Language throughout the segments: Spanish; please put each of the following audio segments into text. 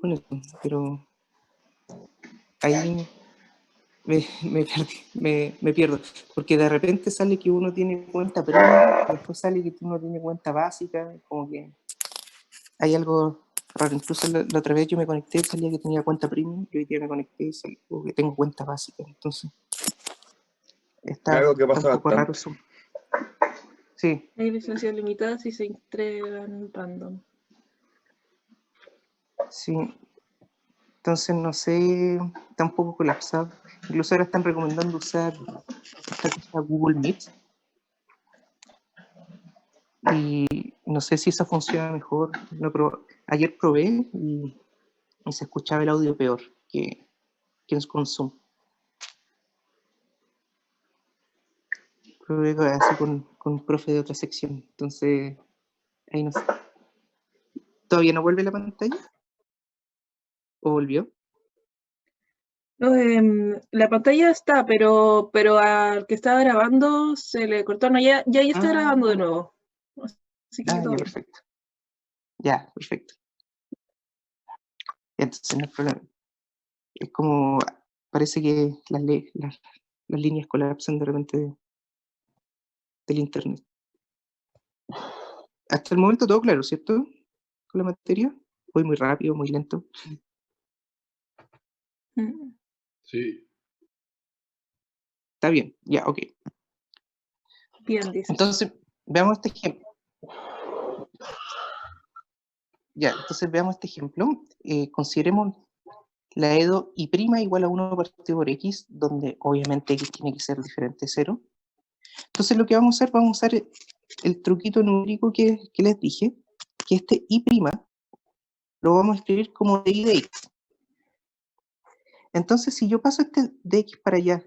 con eso, pero ahí me pierdo, porque de repente sale que uno tiene cuenta premium, y después sale que uno tiene cuenta básica, como que hay algo raro. Incluso la otra vez yo me conecté y salía que tenía cuenta premium, y hoy día me conecté y salía que tengo cuenta básica, entonces está Algo que un pasa poco raro bastante. eso. Sí, Hay licencias limitadas y se entregan random. sí. Entonces, no sé, está un poco colapsado. Incluso ahora están recomendando usar esta cosa Google Meet. Y no sé si eso funciona mejor. Ayer probé y se escuchaba el audio peor que con Zoom. Probé así con un profe de otra sección. Entonces, ahí no sé. ¿Todavía no vuelve la pantalla? ¿O volvió? No, la pantalla está, pero al que estaba grabando se le cortó. No, ya está grabando de nuevo. Así que todo Ya, bien. perfecto. Ya, perfecto. Entonces no hay problema. Es como, parece que las líneas colapsan de repente del internet. Hasta el momento todo claro, ¿cierto? Con la materia. Voy muy rápido, muy lento. Sí. Está bien, ya, ok. Bien, dice. Entonces, veamos este ejemplo. Ya, entonces veamos este ejemplo. Consideremos la EDO y' igual a 1 partido por x, donde obviamente x tiene que ser diferente de 0. Entonces lo que vamos a usar el truquito numérico que les dije, que este y' lo vamos a escribir como di de x. Entonces, si yo paso este de x para allá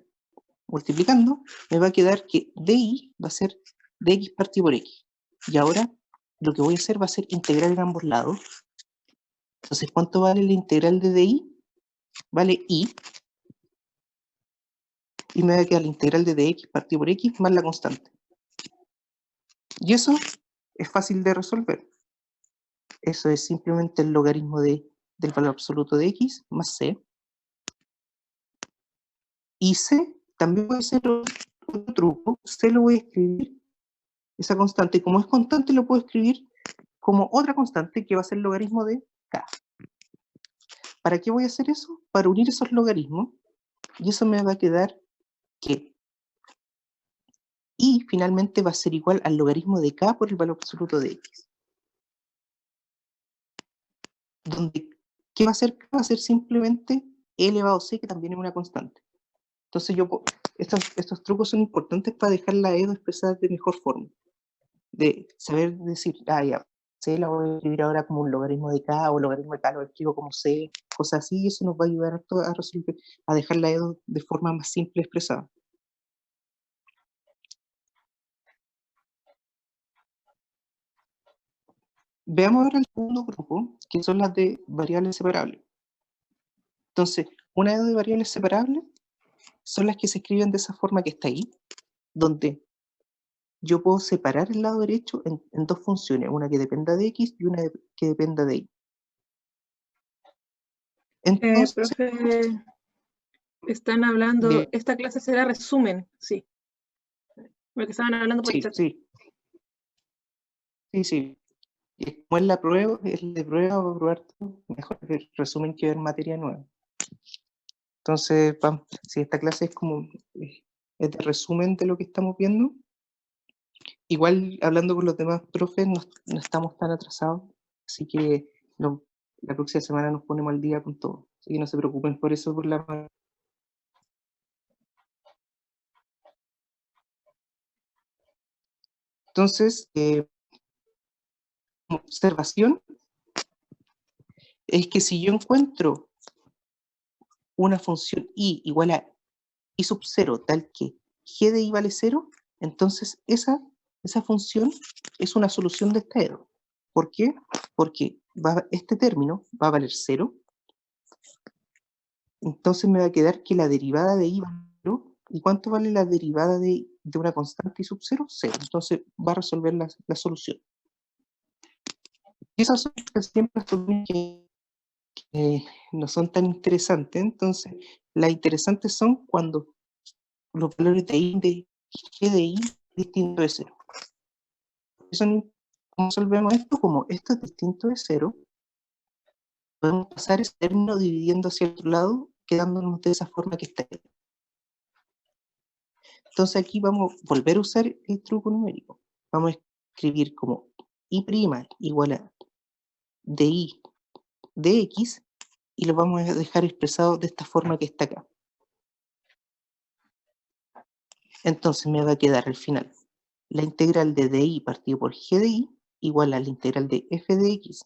multiplicando, me va a quedar que di va a ser dx partido por x. Y ahora lo que voy a hacer va a ser integrar en ambos lados. Entonces, ¿cuánto vale la integral de di? Vale y. Y me va a quedar la integral de dx partido por x más la constante. Y eso es fácil de resolver. Eso es simplemente el logaritmo del valor absoluto de x más c. Y c también puede ser otro truco. C lo voy a escribir, esa constante, como es constante, lo puedo escribir como otra constante que va a ser el logaritmo de k. ¿Para qué voy a hacer eso? Para unir esos logaritmos, y eso me va a quedar que y finalmente va a ser igual al logaritmo de k por el valor absoluto de x. Donde, ¿qué va a ser? Va a ser simplemente e elevado a c, que también es una constante. Entonces estos trucos son importantes para dejar la EDO expresada de mejor forma. De saber decir, ya, C la voy a escribir ahora como un logaritmo de K, o logaritmo de K lo escribo como C, cosas así, y eso nos va a ayudar a resolver, a dejar la EDO de forma más simple expresada. Veamos ahora el segundo grupo, que son las de variables separables. Entonces, una EDO de variables separables son las que se escriben de esa forma que está ahí, donde yo puedo separar el lado derecho en dos funciones, una que dependa de X y una que dependa de Y. Entonces, Profe, están hablando, esta clase será resumen, sí. Porque estaban hablando por el chat. sí. Y como es el de prueba, va a probar todo, mejor el resumen que ver materia nueva. Entonces, si esta clase es como es de resumen de lo que estamos viendo, igual hablando con los demás profes no estamos tan atrasados, así que la próxima semana nos ponemos al día con todo. Así que no se preocupen por eso, por la... Entonces, observación es que si yo encuentro una función y igual a y sub 0 tal que g de y vale 0, entonces esa función es una solución de esta EDO. ¿Por qué? Porque este término va a valer 0, entonces me va a quedar que la derivada de y vale 0. ¿Y cuánto vale la derivada de una constante y sub 0? 0. Entonces va a resolver la solución. Y esas son siempre las soluciones que no son tan interesantes. Entonces, las interesantes son cuando los valores de I de G de I distinto de 0. ¿Cómo resolvemos esto? Como esto es distinto de 0, podemos pasar ese término dividiendo hacia el otro lado, quedándonos de esa forma que está ahí. Entonces aquí vamos a volver a usar el truco numérico. Vamos a escribir como I' igual a DI de X, y lo vamos a dejar expresado de esta forma que está acá. Entonces me va a quedar al final la integral de DI partido por G de I igual a la integral de F de X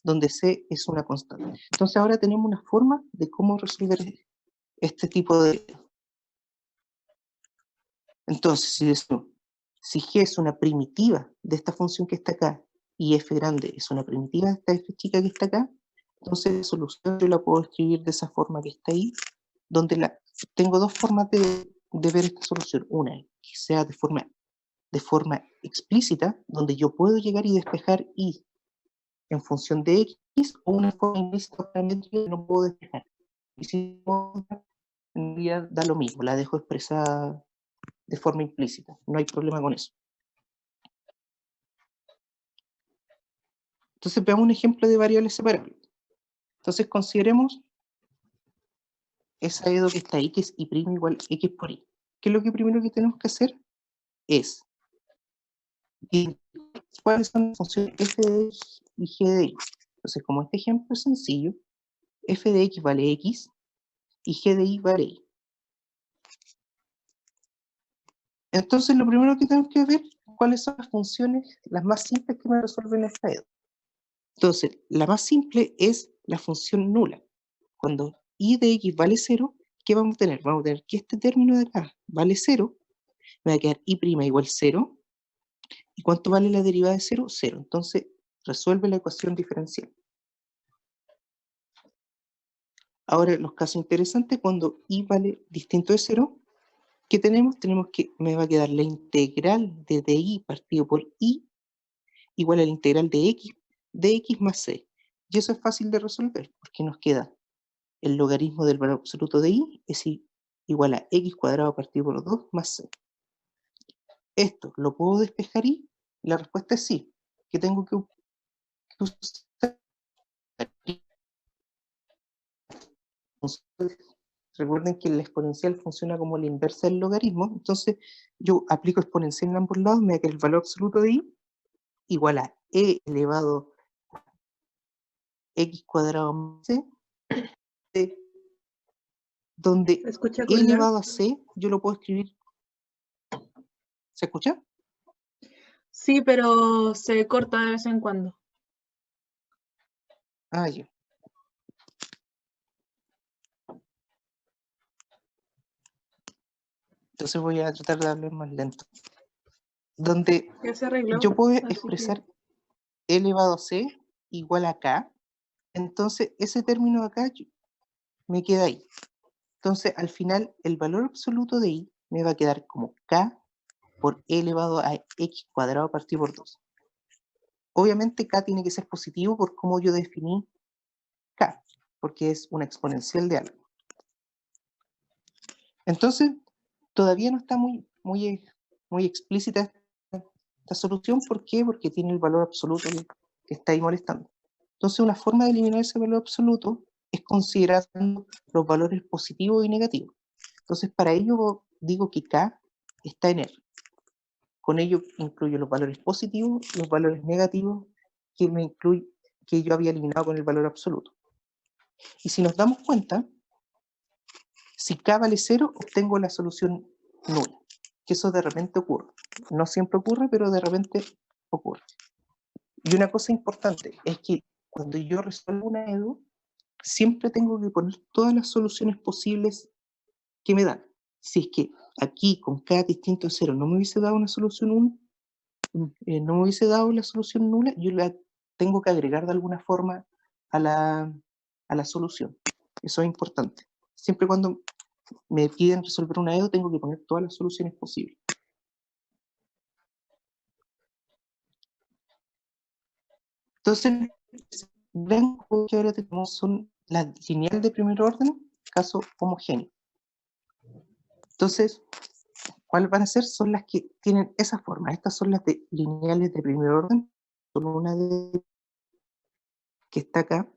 donde C es una constante. Entonces ahora tenemos una forma de cómo resolver este tipo de... Entonces, si G es una primitiva de esta función que está acá y F grande es una primitiva de esta F chica que está acá, entonces la solución yo la puedo escribir de esa forma que está ahí, donde tengo dos formas de ver esta solución. Una que sea de forma explícita, donde yo puedo llegar y despejar Y en función de X, o una forma implícita que no puedo despejar. Y si en realidad da lo mismo, la dejo expresada de forma implícita, no hay problema con eso. Entonces veamos un ejemplo de variables separables. Entonces consideremos esa EDO que está ahí, que es I' igual X por Y. ¿Qué es lo que primero que tenemos que hacer? Es cuáles son las funciones f de x y g de x. Entonces, como este ejemplo es sencillo, f de x vale x y g de y vale y. Entonces, lo primero que tenemos que ver cuáles son las funciones las más simples que me resuelven esta EDO. Entonces, la más simple es la función nula. Cuando y de x vale 0, ¿qué vamos a tener? Vamos a tener que este término de acá vale 0, me va a quedar y' igual 0. ¿Y cuánto vale la derivada de 0? 0. Entonces, resuelve la ecuación diferencial. Ahora, los casos interesantes, cuando y vale distinto de 0, ¿qué tenemos? Tenemos que me va a quedar la integral de dy partido por y igual a la integral de x más c. Y eso es fácil de resolver, porque nos queda el logaritmo del valor absoluto de y es igual a x cuadrado partido por 2 más c. ¿Esto lo puedo despejar y? La respuesta es sí, que tengo que usar. Recuerden que la exponencial funciona como la inversa del logaritmo, entonces yo aplico exponencial en ambos lados, me da que el valor absoluto de y igual a e elevado a x cuadrado más c, donde ¿Se escucha e con lag? elevado a c yo lo puedo escribir. ¿Se escucha? Sí, pero se corta de vez en cuando. Ah, ya. Entonces voy a tratar de hablar más lento. Donde Ya se arregló. yo puedo Así expresar que e elevado a c igual a k, entonces ese término de acá me queda ahí. Entonces, al final, el valor absoluto de y me va a quedar como k por e elevado a x cuadrado partido por 2. Obviamente, k tiene que ser positivo por cómo yo definí k, porque es una exponencial de algo. Entonces, todavía no está muy explícita esta solución. ¿Por qué? Porque tiene el valor absoluto que está ahí molestando. Entonces, una forma de eliminar ese valor absoluto es considerando los valores positivos y negativos. Entonces, para ello digo que k está en R. Con ello incluyo los valores positivos y los valores negativos que yo había eliminado con el valor absoluto. Y si nos damos cuenta, si k vale 0, obtengo la solución nula. Que eso de repente ocurre. No siempre ocurre, pero de repente ocurre. Y una cosa importante es que cuando yo resuelvo una EDO, siempre tengo que poner todas las soluciones posibles que me dan. Si es que aquí con k distinto a 0 no me hubiese dado una solución 1, no me hubiese dado la solución nula, yo la tengo que agregar de alguna forma a la solución. Eso es importante. Siempre cuando me piden resolver una EDO, tengo que poner todas las soluciones posibles. Entonces, gran juego que ahora tenemos son las lineales de primer orden, caso homogéneo. Entonces, ¿cuáles van a ser? Son las que tienen esa forma. Estas son las lineales de primer orden. Solo una de que está acá.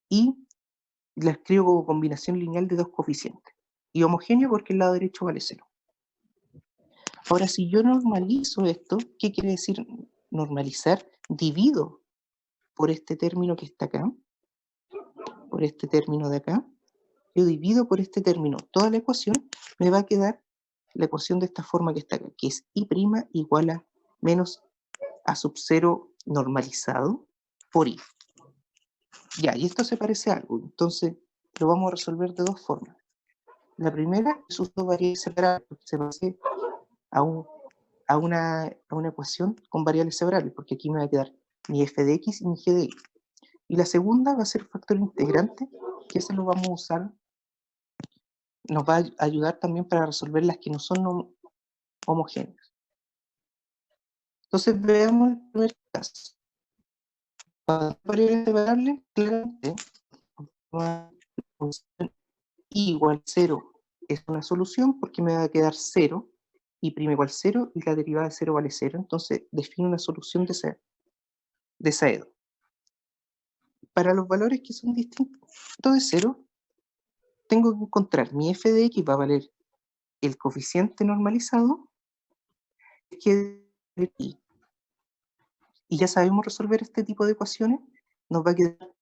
Y la escribo como combinación lineal de dos coeficientes. Y homogéneo porque el lado derecho vale 0. Ahora, si yo normalizo esto, ¿qué quiere decir normalizar? Divido por este término que está acá, por este término de acá. Yo divido por este término toda la ecuación, me va a quedar la ecuación de esta forma que está acá, que es y' igual a menos a sub 0 normalizado por i. Ya, y esto se parece a algo, entonces lo vamos a resolver de dos formas. La primera es usando variables separables, se parece a una ecuación con variables separables, porque aquí me va a quedar mi f de x y mi g de y. Y la segunda va a ser factor integrante, que ese lo vamos a usar, nos va a ayudar también para resolver las que no son homogéneas. Entonces veamos el primer caso. Para variables separables, claramente, y igual 0 es una solución porque me va a quedar 0, y' igual 0, y la derivada de 0 vale 0, entonces defino una solución de esa EDO. Para los valores que son distintos de 0, tengo que encontrar mi f de x va a valer el coeficiente normalizado, que es y. Y ya sabemos resolver este tipo de ecuaciones, nos va a quedar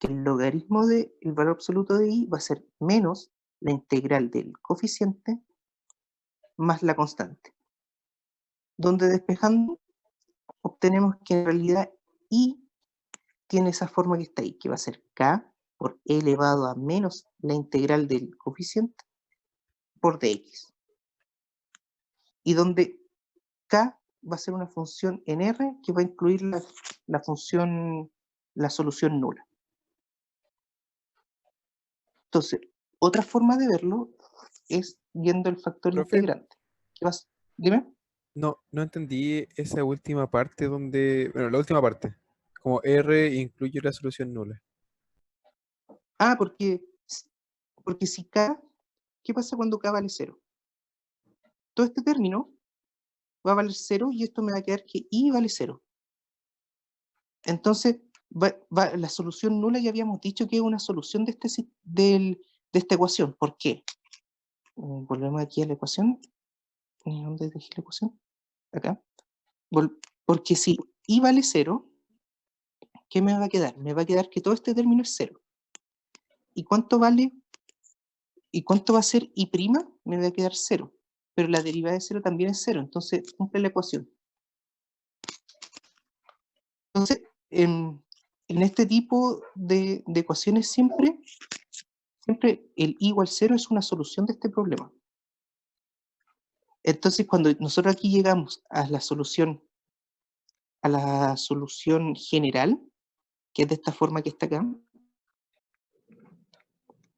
que el logaritmo del valor absoluto de y va a ser menos la integral del coeficiente más la constante. Donde despejando obtenemos que en realidad y tiene esa forma que está ahí, que va a ser k por e elevado a menos la integral del coeficiente por dx. Y donde k va a ser una función en R que va a incluir la solución nula. Entonces, otra forma de verlo es viendo el factor Profe, integrante. ¿Qué vas? Dime. no entendí esa última parte donde, bueno, la última parte, como R incluye la solución nula. Ah, porque si k, ¿qué pasa cuando k vale 0? Todo este término va a valer 0 y esto me va a quedar que i vale 0. Entonces, la solución nula ya habíamos dicho que es una solución de esta ecuación. ¿Por qué? Volvemos aquí a la ecuación. ¿Dónde dejé la ecuación? Acá. Porque si i vale 0, ¿qué me va a quedar? Me va a quedar que todo este término es 0. ¿Y cuánto vale? ¿Y cuánto va a ser i'? Me va a quedar 0. Pero la derivada de 0 también es 0. Entonces, cumple la ecuación. Entonces, en este tipo de ecuaciones siempre el i igual 0 es una solución de este problema. Entonces, cuando nosotros aquí llegamos a la solución general, que es de esta forma que está acá,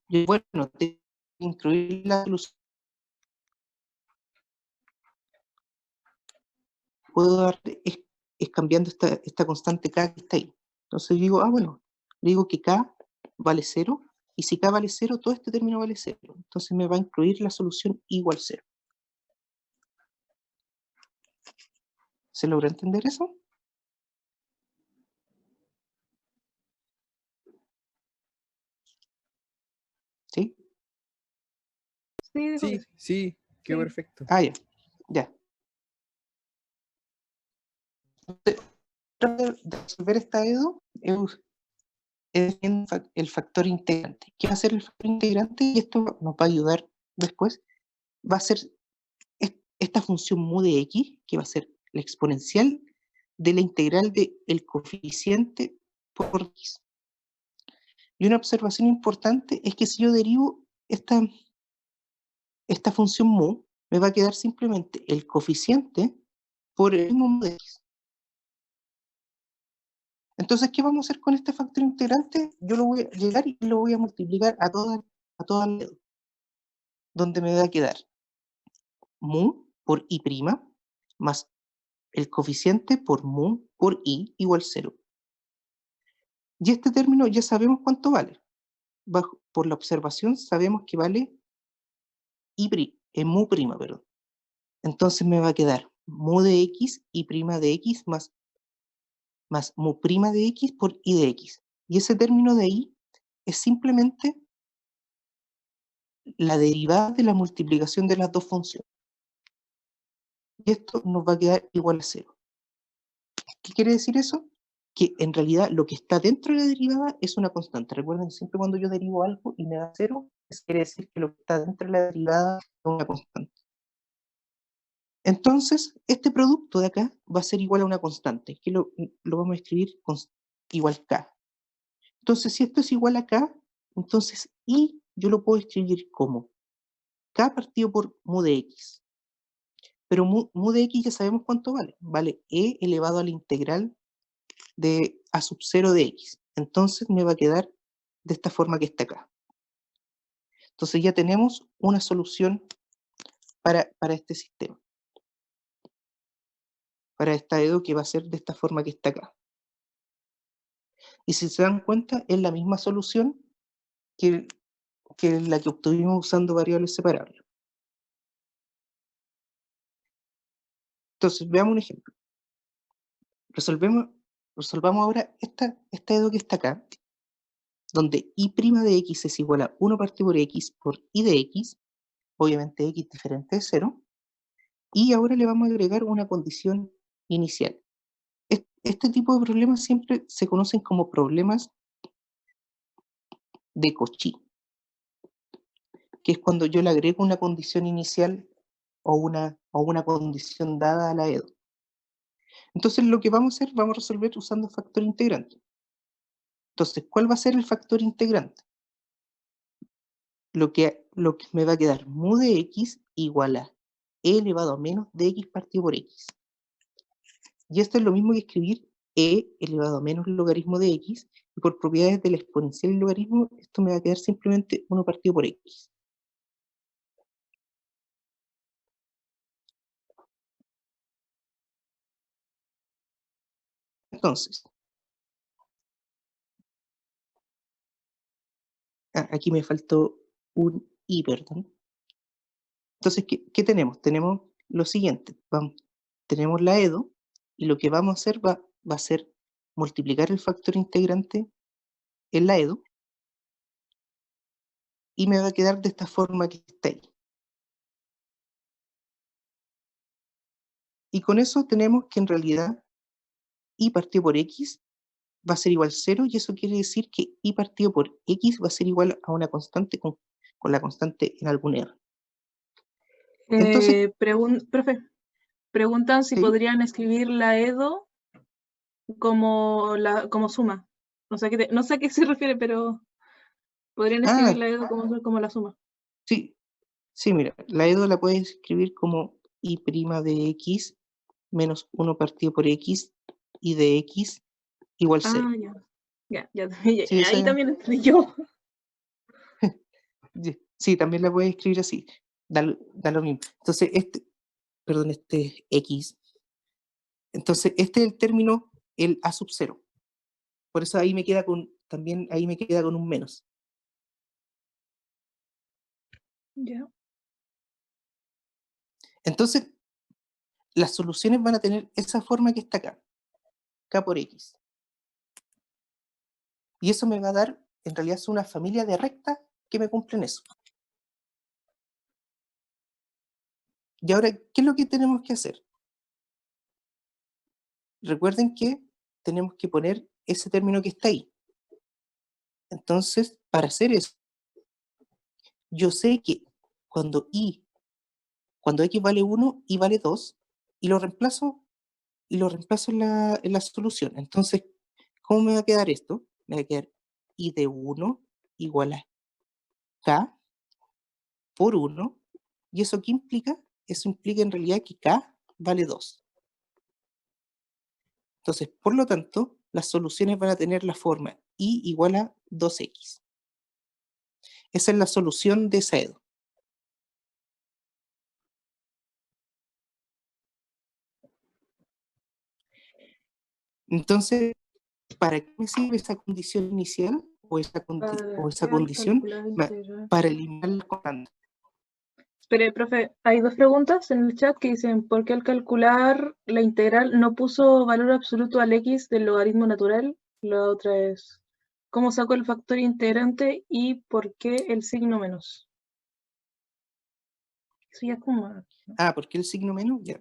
yo, bueno, tengo que incluir la solución. Puedo dar, es cambiando esta constante k que está ahí. Entonces digo, bueno, le digo que k vale 0, y si k vale 0, todo este término vale 0. Entonces me va a incluir la solución igual 0. ¿Se logra entender eso? ¿Sí? Sí, dijo que sí. Sí, qué Sí. perfecto. Ah, ya. Entonces, tratar de resolver esta EDO es el factor integrante. ¿Qué va a ser el factor integrante? Y esto nos va a ayudar después. Va a ser esta función mu de x, que va a ser la exponencial de la integral del coeficiente por x. Y una observación importante es que si yo derivo esta función mu, me va a quedar simplemente el coeficiente por el mismo mu de x. Entonces, ¿qué vamos a hacer con este factor integrante? Yo lo voy a llegar y lo voy a multiplicar a todas las dedos, donde me va a quedar mu por i' más el coeficiente por mu por i igual 0. Y este término ya sabemos cuánto vale. Por la observación sabemos que vale mu prima, perdón. Entonces me va a quedar mu de x y prima de x más mu prima de x por y de x. Y ese término de ahí es simplemente la derivada de la multiplicación de las dos funciones. Y esto nos va a quedar igual a 0. ¿Qué quiere decir eso? Que en realidad lo que está dentro de la derivada es una constante. Recuerden, siempre cuando yo derivo algo y me da 0, eso quiere decir que lo que está dentro de la derivada es una constante. Entonces, este producto de acá va a ser igual a una constante, que lo vamos a escribir igual k. Entonces, si esto es igual a k, entonces y yo lo puedo escribir como k partido por mu de x. Pero mu de x ya sabemos cuánto vale. Vale e elevado a la integral de a sub 0 de x. Entonces me va a quedar de esta forma que está acá. Entonces ya tenemos una solución para este sistema. Para esta EDO que va a ser de esta forma que está acá. Y si se dan cuenta, es la misma solución que la que obtuvimos usando variables separables. Entonces, veamos un ejemplo. Resolvamos ahora esta EDO que está acá, donde y' de x es igual a 1 partido por y de x, obviamente x diferente de 0, y ahora le vamos a agregar una condición inicial. Este tipo de problemas siempre se conocen como problemas de Cauchy, que es cuando yo le agrego una condición inicial o una condición dada a la EDO. Entonces lo que vamos a hacer, vamos a resolver usando factor integrante. Entonces, ¿cuál va a ser el factor integrante? Lo que me va a quedar mu de x igual a e elevado a menos de x partido por x. Y esto es lo mismo que escribir e elevado a menos logaritmo de x, y por propiedades del exponencial y logaritmo, esto me va a quedar simplemente 1 partido por x. Entonces, aquí me faltó un y, perdón. Entonces, ¿qué tenemos? Tenemos lo siguiente. Tenemos la EDO, y lo que vamos a hacer va a ser multiplicar el factor integrante en la EDO, y me va a quedar de esta forma que está ahí. Y con eso tenemos que en realidad y partido por x va a ser igual a 0, y eso quiere decir que y partido por x va a ser igual a una constante con la constante en algún r. Entonces, Profe, preguntan si ¿sí? podrían escribir la EDO como suma. No sé a qué se refiere, pero podrían escribir la EDO como la suma. Sí, mira, la EDO la puedes escribir como y' de x menos 1 partido por x y de x igual 0. Ya, Sí, ahí también entendí yo. Sí, también la puedes escribir así. Da lo mismo. Entonces, este x. Entonces, este es el término, el a sub 0. Por eso ahí me queda también ahí me queda con un menos. Ya. Entonces, las soluciones van a tener esa forma que está acá. K por x. Y eso me va a dar, en realidad, es una familia de rectas que me cumplen eso. Y ahora, ¿qué es lo que tenemos que hacer? Recuerden que tenemos que poner ese término que está ahí. Entonces, para hacer eso, yo sé que cuando x vale 1, y vale 2, y lo reemplazo en la solución. Entonces, ¿cómo me va a quedar esto? Me va a quedar y de 1 igual a k por 1. ¿Y eso qué implica? Eso implica en realidad que k vale 2. Entonces, por lo tanto, las soluciones van a tener la forma y igual a 2x. Esa es la solución de esa EDO. Entonces, ¿para qué me sirve esa condición inicial o esa condición? Calcular integral. Para eliminar las constantes. Espere, profe, hay dos preguntas en el chat que dicen, ¿por qué al calcular la integral no puso valor absoluto al x del logaritmo natural? La otra es, ¿cómo saco el factor integrante y por qué el signo menos? Eso ya es como... ¿Por qué el signo menos? Ya,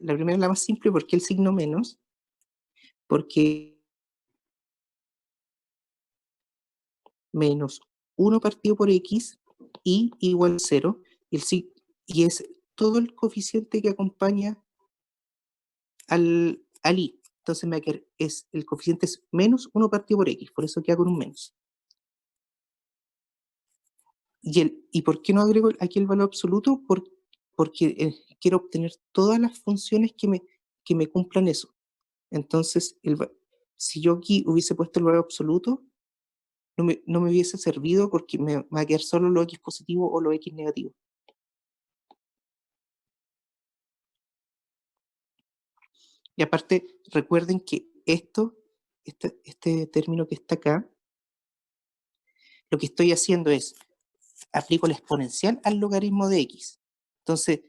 la primera es la más simple, ¿por qué el signo menos? Porque menos 1 partido por x y igual 0, y es todo el coeficiente que acompaña al i. Entonces me va a quedar, el coeficiente es menos 1 partido por x, por eso queda con un menos. ¿Y por qué no agrego aquí el valor absoluto? Porque quiero obtener todas las funciones que me cumplan eso. Entonces, si yo aquí hubiese puesto el valor absoluto, no me hubiese servido porque me va a quedar solo lo x positivo o lo x negativo. Y aparte, recuerden que este término que está acá, lo que estoy haciendo es, aplico la exponencial al logaritmo de x. Entonces,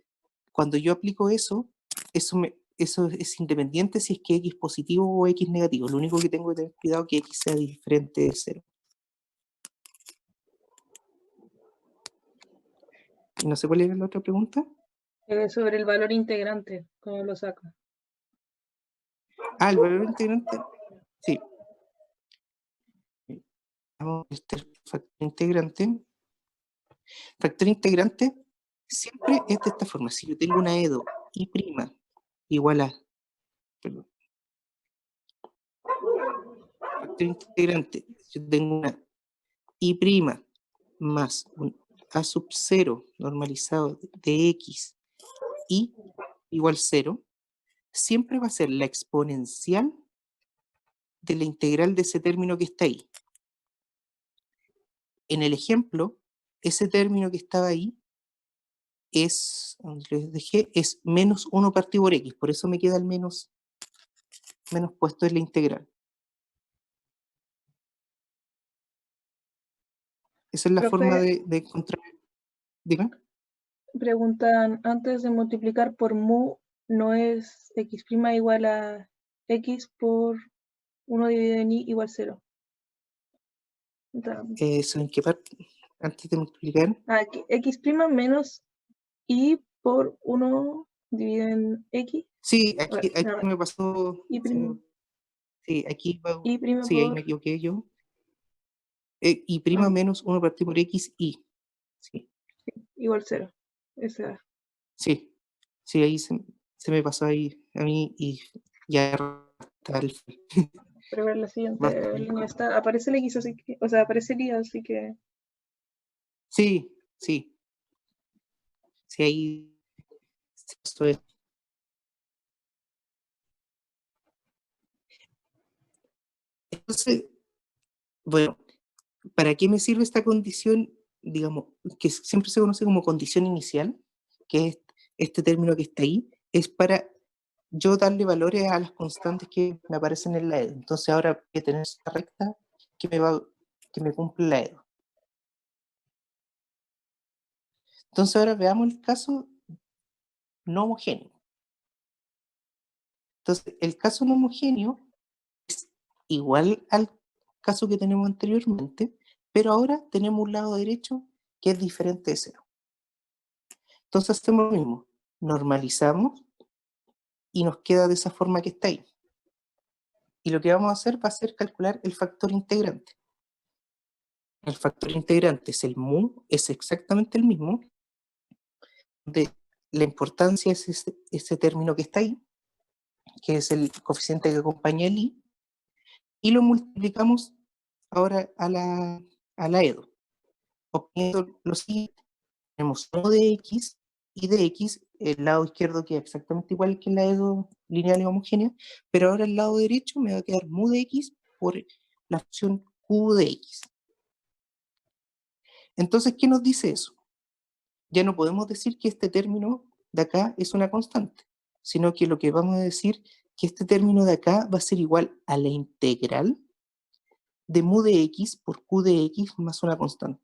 cuando yo aplico eso es independiente si es que x positivo o x negativo. Lo único que tengo que tener cuidado es que x sea diferente de 0. No sé cuál era la otra pregunta. Sobre el valor integrante, ¿cómo lo saco? El valor integrante, sí. Vamos a este factor integrante. Factor integrante siempre es de esta forma. Si yo tengo una EDO y' igual a, perdón, factor integrante, si yo tengo una y' más un a sub 0 normalizado de x y igual 0, siempre va a ser la exponencial de la integral de ese término que está ahí. En el ejemplo, ese término que estaba ahí donde les dejé, es menos 1 partido por x, por eso me queda el menos puesto en la integral. Esa es la Profe, forma de encontrar. Dime. preguntan, antes de multiplicar por mu, ¿no es x' igual a x por 1 dividido en y igual 0? ¿Eso en qué parte? Antes de multiplicar. X' menos y por 1 dividido en x. Sí, aquí me pasó. Y prima. Sí, aquí Y prima sí, ahí por... me equivoqué yo. Y' menos 1 partido por x y. Sí, igual 0. Esa. sí, ahí se me pasó ahí a mí y ya está el Pero ver la siguiente basta. línea está, aparece el x, así que, o sea, aparece el y, así que... Sí, ahí se pasó esto. Entonces, bueno, ¿para qué me sirve esta condición, digamos, que siempre se conoce como condición inicial, que es este término que está ahí? Es para yo darle valores a las constantes que me aparecen en la EDO. Entonces ahora voy a tener esta recta que me cumple la EDO. Entonces ahora veamos el caso no homogéneo. Entonces, el caso no homogéneo es igual al caso que tenemos anteriormente, pero ahora tenemos un lado derecho que es diferente de 0. Entonces hacemos lo mismo, normalizamos y nos queda de esa forma que está ahí. Y lo que vamos a hacer va a ser calcular el factor integrante. El factor integrante es el mu, es exactamente el mismo. La importancia es ese término que está ahí, que es el coeficiente que acompaña el i, y lo multiplicamos ahora a la EDO, obteniendo lo siguiente. Tenemos 1 de x y de x, el lado izquierdo queda exactamente igual que la EDO lineal y homogénea, pero ahora el lado derecho me va a quedar mu de x por la función q de x. Entonces, ¿qué nos dice eso? Ya no podemos decir que este término de acá es una constante, sino que lo que vamos a decir que este término de acá va a ser igual a la integral de mu de x por q de x más una constante.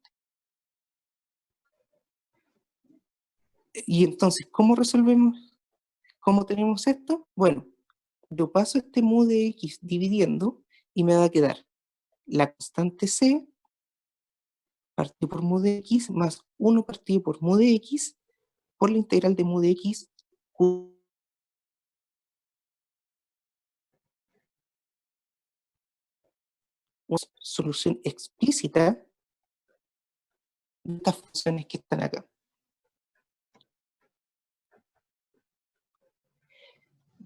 Y entonces, ¿cómo resolvemos? ¿Cómo tenemos esto? Bueno, yo paso este mu de x dividiendo y me va a quedar la constante c partido por mu de x más 1 partido por mu de x por la integral de mu de x q. Una solución explícita de estas funciones que están acá.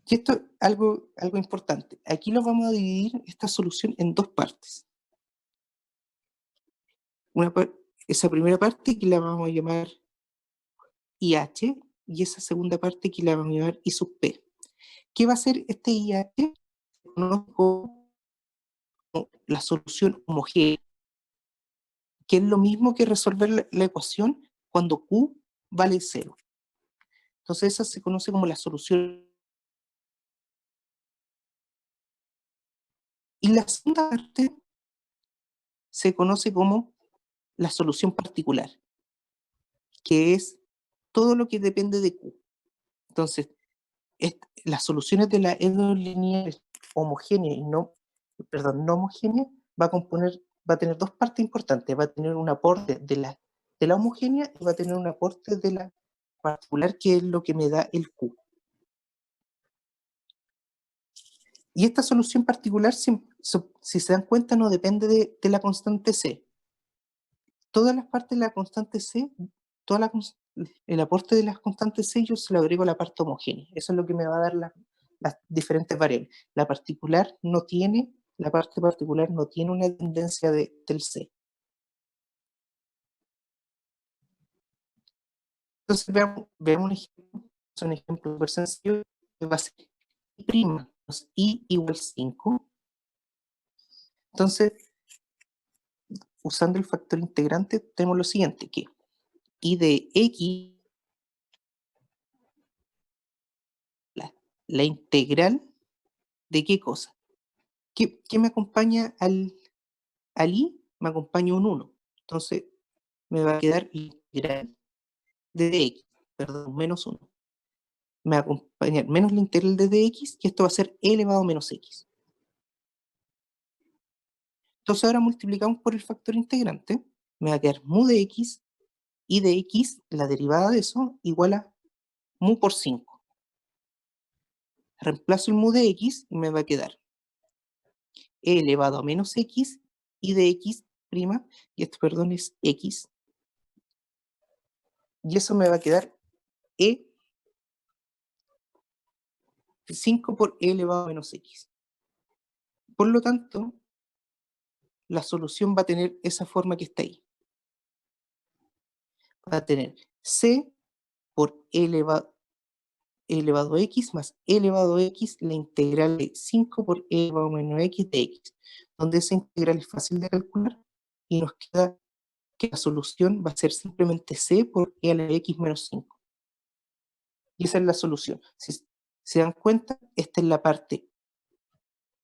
Y esto es algo importante. Aquí lo vamos a dividir esta solución en dos partes. Esa primera parte que la vamos a llamar IH y esa segunda parte que la vamos a llamar I sub P. ¿Qué va a ser este IH? Se conoce como la solución homogénea, que es lo mismo que resolver la ecuación cuando Q vale 0. Entonces esa se conoce como la solución. Y la segunda parte se conoce como la solución particular, que es todo lo que depende de Q. Entonces, las soluciones de la E2 lineal homogénea y no homogénea va a tener dos partes importantes. Va a tener un aporte de la homogénea y va a tener un aporte de la particular, que es lo que me da el Q. Y esta solución particular, si se dan cuenta, no depende de la constante C. Todas las partes de la constante C, el aporte de las constantes C, yo se lo agrego a la parte homogénea. Eso es lo que me va a dar las diferentes variables. La parte particular no tiene una dependencia del C. Entonces veamos un ejemplo súper sencillo, que va a ser I' más I igual 5. Entonces, usando el factor integrante, tenemos lo siguiente, que I de X, la integral de qué cosa. ¿Qué me acompaña al I? Me acompaña un 1. Entonces, me va a quedar la integral de dx, perdón, menos 1. Me va a acompañar menos la integral de dx, y esto va a ser e elevado a menos x. Entonces ahora multiplicamos por el factor integrante, me va a quedar mu de x, y de x, la derivada de eso, igual a mu por 5. Reemplazo el mu de x y me va a quedar e elevado a menos x, y de x prima, y esto, perdón, es x. Y eso me va a quedar e 5 por e elevado a menos x. Por lo tanto, la solución va a tener esa forma que está ahí. Va a tener c por e elevado a x más e elevado a x, la integral de 5 por e elevado a menos x de x, donde esa integral es fácil de calcular y nos queda que la solución va a ser simplemente c por e a la x menos 5. Y esa es la solución. Si se dan cuenta, esta es la parte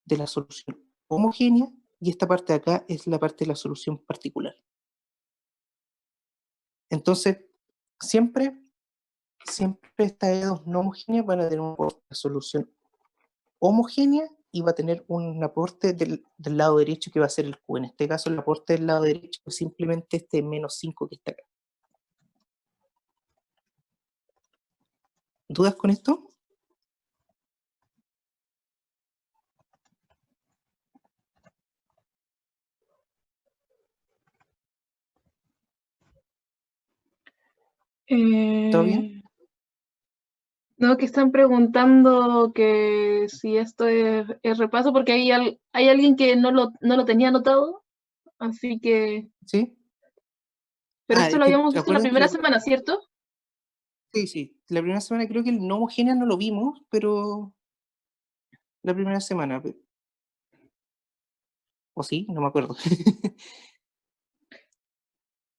de la solución homogénea y esta parte de acá es la parte de la solución particular. Entonces, siempre estas E2 no homogéneas van a tener una solución homogénea y va a tener un aporte del lado derecho que va a ser el Q. En este caso, el aporte del lado derecho es simplemente este menos 5 que está acá. ¿Dudas con esto? ¿Todo bien? No, que están preguntando que si esto es repaso, porque hay alguien que no lo tenía anotado, así que... ¿Sí? Pero esto Es lo que habíamos visto la acuérdense primera semana, ¿cierto? sí. La primera semana creo que el no homogénea no lo vimos, pero la primera semana. ¿O sí? No me acuerdo.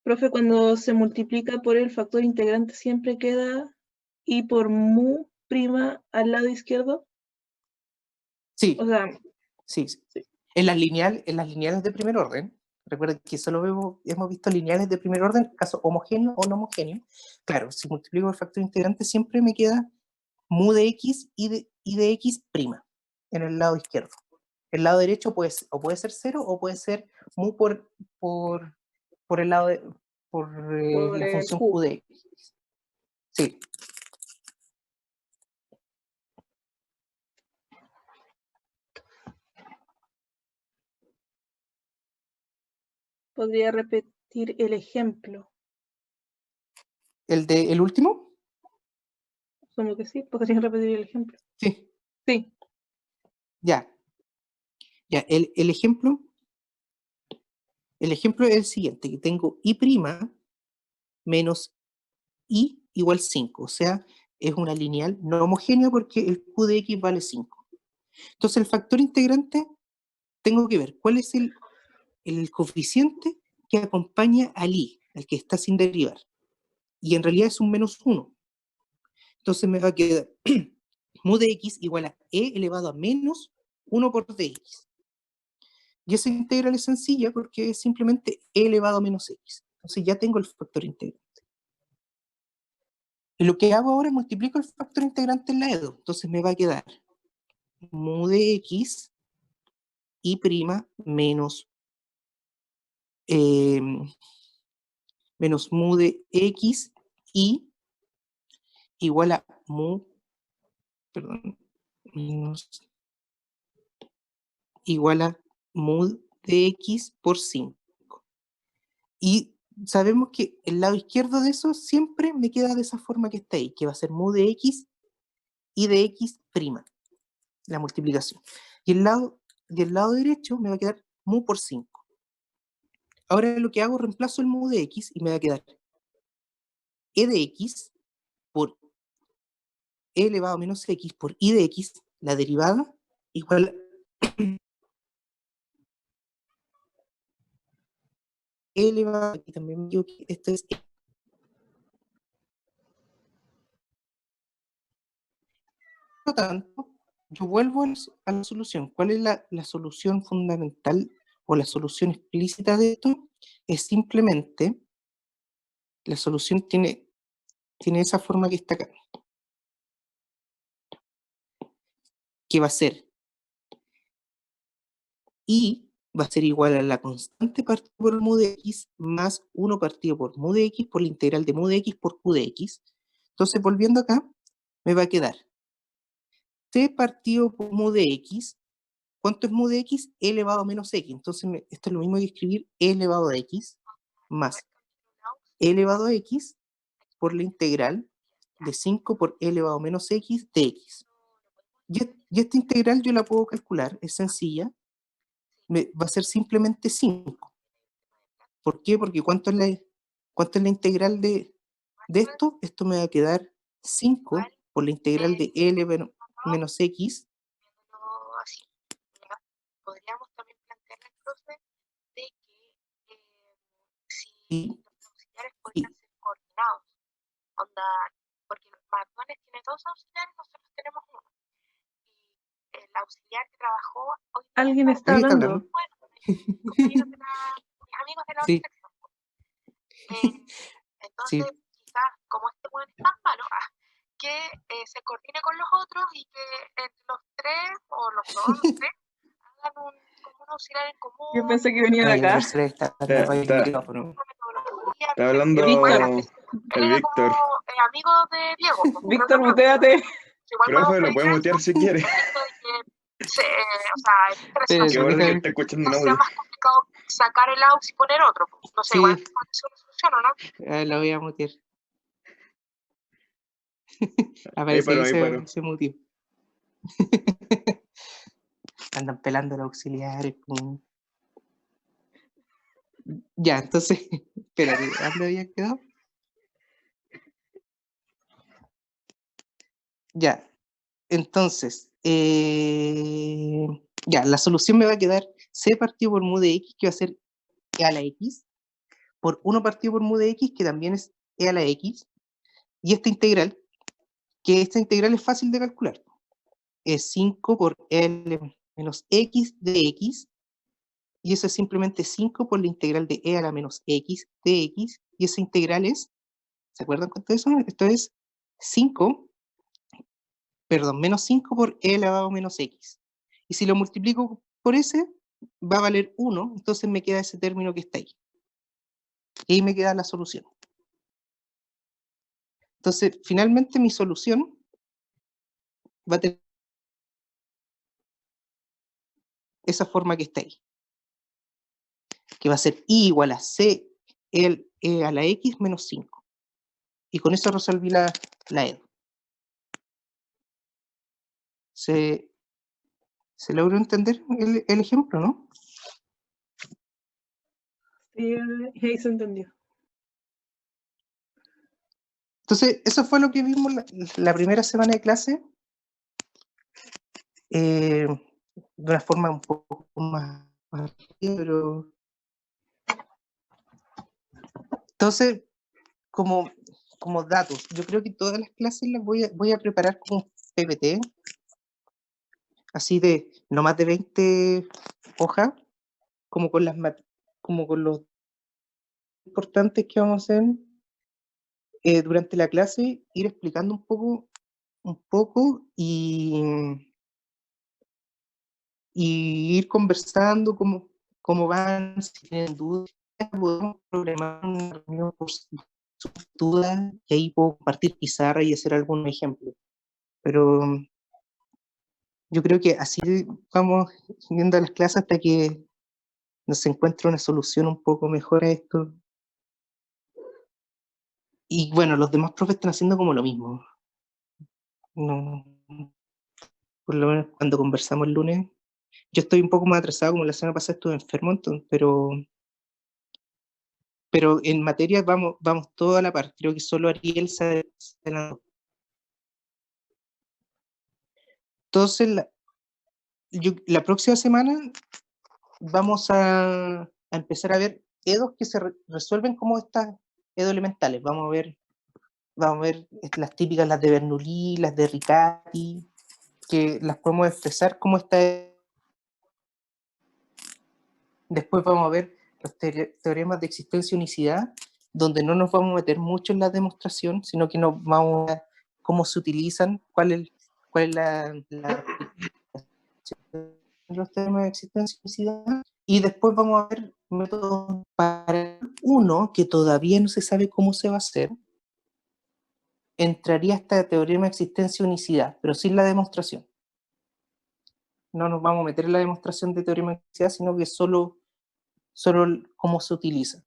Profe, cuando se multiplica por el factor integrante siempre queda I por mu prima al lado izquierdo. Sí, O sea, sí. En las lineales de primer orden, recuerda que solo hemos visto lineales de primer orden, caso homogéneo o no homogéneo. Claro, si multiplico el factor integrante siempre me queda mu de x y de x prima en el lado izquierdo. El lado derecho puede ser 0 o puede ser mu por el lado por la el función q. q de x. Sí. ¿Podría repetir el ejemplo? ¿El último? Asumo que sí, podría repetir el ejemplo. Sí. Sí. Ya, el ejemplo es el siguiente, que tengo y' menos y igual 5, o sea, es una lineal no homogénea porque el q de x vale 5. Entonces el factor integrante, tengo que ver cuál es el coeficiente que acompaña al i, al que está sin derivar, y en realidad es un menos 1. Entonces me va a quedar mu de x igual a e elevado a menos 1 por dx. Y esa integral es sencilla porque es simplemente e elevado a menos x. Entonces ya tengo el factor integrante. Y lo que hago ahora es multiplico el factor integrante en la EDO. Entonces me va a quedar mu de x y' menos mu de x y igual a igual a mu de x por 5. Y sabemos que el lado izquierdo de eso siempre me queda de esa forma que está ahí, que va a ser mu de x y de x prima, la multiplicación. Y el lado derecho me va a quedar mu por 5. Ahora lo que hago, reemplazo el mu de x y me va a quedar e de x por e elevado a menos x por i de x, la derivada, igual a e elevado, aquí también me equivoqué, esto es por lo tanto, yo vuelvo a la solución. ¿Cuál es la solución fundamental o la solución explícita de esto? Es simplemente, la solución tiene esa forma que está acá, que va a ser y va a ser igual a la constante partido por mu de x más 1 partido por mu de x por la integral de mu de x por q de x. Entonces, volviendo acá, me va a quedar c partido por mu de x. ¿Cuánto es mu de x? E elevado a menos x. Entonces, esto es lo mismo que escribir e elevado a x más e elevado a x por la integral de 5 por e elevado a menos x de x. Y esta integral yo la puedo calcular, es sencilla, va a ser simplemente 5. ¿Por qué? Porque ¿cuánto es la integral de esto? Esto me va a quedar 5 por la integral de e elevado a menos x. Podríamos también plantearle al profe de que Y- si los auxiliares podrían ser coordinados, onda, porque McDonald's tiene 2 auxiliares, nosotros tenemos 1. Y el auxiliar que trabajó hoy día ¿Alguien está ¿Alguien está hablando? hablando? bueno, compañeros de mis amigos de la Sí. sección. Entonces, Sí. quizás, como este bueno es tan malo, que se coordine con los otros y que entre los 3 o los 2, no sé, hagan como un auxiliar en común. Yo pensé que venía de Ay, la acá. profesora está hablando el micrófono. Metodología, Está hablando Víctor. él el era Víctor. como amigo de Diego. pues, Víctor, creo que muteate. igual Profe, podemos lo puede pedir mutear si quiere. el hecho de que o sea, el Víctor es una Que parece que déjame- está escuchando un no sea audio. más complicado sacar el aux y poner otro. Pues. No sé, Sí. igual es una solución, ¿o no? Lo voy a mutear. Ahí Aparece paró, ahí ahí paró. se mutió. Andan pelando los auxiliares. Ya, entonces, espérate, ¿dónde había quedado? Ya, entonces, ya, la solución me va a quedar c partido por mu de x, que va a ser e a la x, por 1 partido por mu de x, que también es e a la x, y esta integral es fácil de calcular. Es 5 por L menos x de x, y eso es simplemente 5 por la integral de e a la menos x de x, y esa integral es, ¿se acuerdan cuánto es eso? Esto es 5, perdón, menos 5 por e elevado a menos x. Y si lo multiplico por ese, va a valer 1, entonces me queda ese término que está ahí. Y ahí me queda la solución. Entonces, finalmente mi solución va a tener esa forma que está ahí, que va a ser i igual a c e a la x menos 5. Y con eso resolví la EDO. ¿Se logró entender el ejemplo, no? Sí, ahí se entendió. Entonces, eso fue lo que vimos la primera semana de clase, de una forma un poco más rápida, pero... Entonces, como datos, yo creo que todas las clases las voy a preparar como PPT, así de no más de 20 hojas, como con los importantes que vamos a hacer durante la clase, ir explicando un poco y ir conversando cómo van, si tienen dudas, podemos programar una reunión por sus dudas y ahí puedo compartir pizarra y hacer algún ejemplo. Pero yo creo que así vamos viendo las clases hasta que nos encuentre una solución un poco mejor a esto. Y bueno, los demás profes están haciendo como lo mismo. No, por lo menos cuando conversamos el lunes. Yo estoy un poco más atrasado, como la semana pasada estuve enfermo, entonces, pero en materia vamos toda la parte. Creo que solo Ariel se adelantó. Entonces, la próxima semana vamos a empezar a ver EDOs que se resuelven como estas EDO elementales. Vamos a ver las típicas, las de Bernoulli, las de Riccati, que las podemos expresar como esta. Después vamos a ver los teoremas de existencia y unicidad, donde no nos vamos a meter mucho en la demostración, sino que nos vamos a ver cómo se utilizan, cuál es la los teoremas de existencia y unicidad, y después vamos a ver métodos para uno que todavía no se sabe cómo se va a hacer. Entraría hasta teorema de existencia y unicidad, pero sin la demostración. No nos vamos a meter en la demostración de teorema de unicidad, sino que solo cómo se utiliza.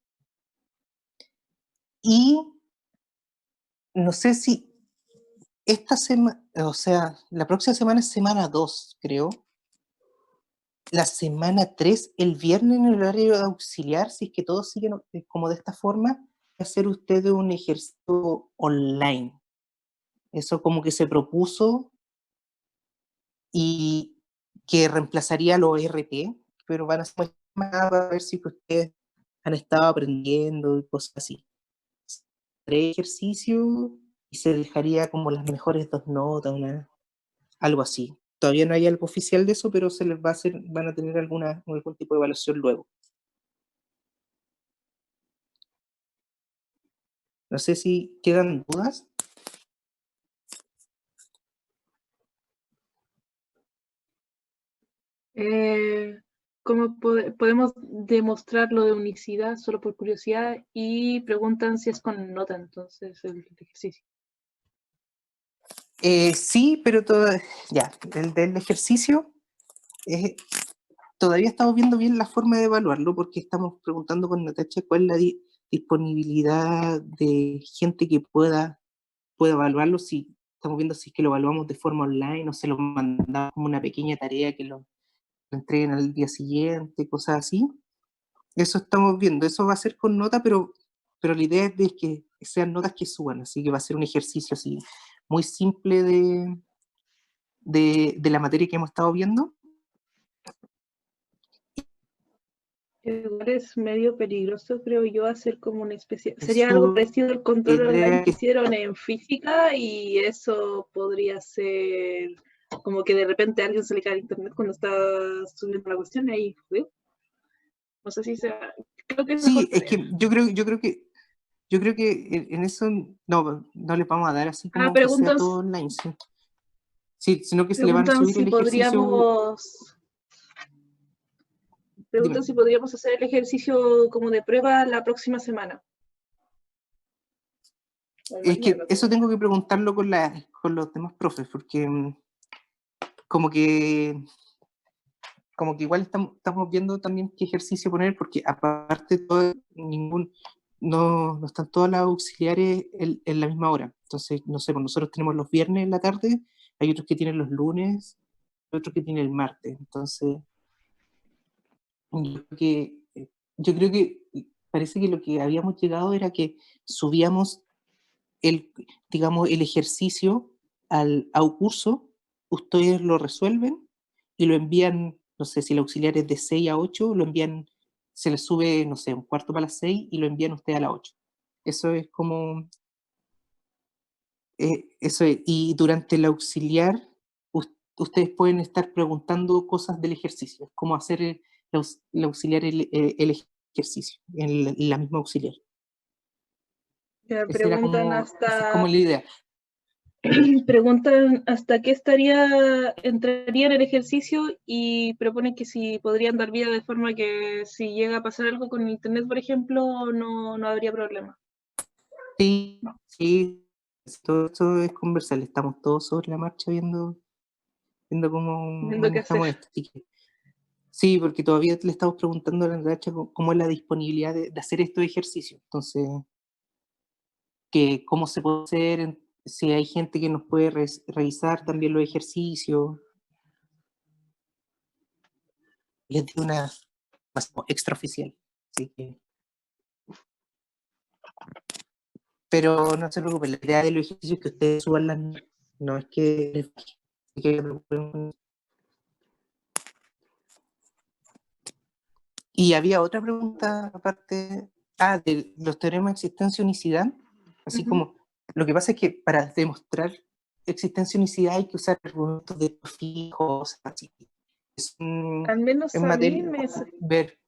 Y no sé si esta semana, o sea, la próxima semana es semana 2, creo. La semana 3, el viernes en el horario de auxiliar, si es que todos siguen como de esta forma, va a hacer ustedes un ejercicio online. Eso como que se propuso y que reemplazaría los RT, pero van a ser más para ver si ustedes han estado aprendiendo y cosas así. 3 ejercicios y se dejaría como las mejores 2 notas, algo así. Todavía no hay algo oficial de eso, pero se les va a hacer, van a tener algún tipo de evaluación luego. No sé si quedan dudas. ¿Cómo podemos demostrar lo de unicidad solo por curiosidad? Y preguntan si es con nota, entonces, el ejercicio. Sí, pero ya, el del ejercicio, todavía estamos viendo bien la forma de evaluarlo, porque estamos preguntando con Natacha cuál es la disponibilidad de gente que pueda evaluarlo, si estamos viendo si es que lo evaluamos de forma online o se lo mandamos como una pequeña tarea que lo entreguen al día siguiente, cosas así. Eso estamos viendo, eso va a ser con nota, pero la idea es de que sean notas que suban, así que va a ser un ejercicio así muy simple de la materia que hemos estado viendo. Igual es medio peligroso, creo yo, hacer como una especie... Sería algo parecido al control online que hicieron en física, y eso podría ser como que de repente a alguien se le cae el internet cuando está subiendo la cuestión y ahí, No sé si sea, creo que es Sí, mejor es que que yo creo que en eso no le vamos a dar así como que sea preguntan, todo online, sí. Sí, sino que se le van a preguntan subir si el ejercicio. preguntan Dime. si podríamos hacer el ejercicio como de prueba la próxima semana. O Es que mañana, eso como- tengo que preguntarlo con los demás profes, porque como que, como que igual estamos viendo también qué ejercicio poner, porque aparte no están todas las auxiliares en la misma hora. Entonces, no sé, pues nosotros tenemos los viernes en la tarde, hay otros que tienen los lunes, otros que tienen el martes. Entonces, yo creo que, yo creo que parece que lo que habíamos llegado era que subíamos digamos, el ejercicio a un curso, ustedes lo resuelven y lo envían, no sé, si el auxiliar es de 6 a 8, lo envían, se les sube, no sé, un cuarto para las 6 y lo envían ustedes a las 8. Eso es como, eso es. Y durante el auxiliar, ustedes pueden estar preguntando cosas del ejercicio, cómo hacer el auxiliar el ejercicio, en la misma auxiliar. Ya Esa es como la idea. preguntan hasta qué entraría en el ejercicio y proponen que si podrían dar vida de forma que si llega a pasar algo con internet, por ejemplo, no habría problema. Sí, sí, todo esto es conversar, estamos todos sobre la marcha viendo cómo Viendo qué hacer. manejamos esto. Así que, sí, porque todavía le estamos preguntando a la Nacha cómo es la disponibilidad de hacer estos ejercicios. Entonces, que cómo se puede hacer, si hay gente que nos puede revisar también los ejercicios. Les di una más como extraoficial. Así que, pero no se preocupen, la idea de los ejercicios es que ustedes suban las notas, no es que les baje. Así que no se preocupen. Y había otra pregunta aparte, de los teoremas de existencia y unicidad, así Ujú. como, lo que pasa es que para demostrar existencia y unicidad hay que usar argumentos de fijos, así. Es, Al menos en a mí materia, me... ver,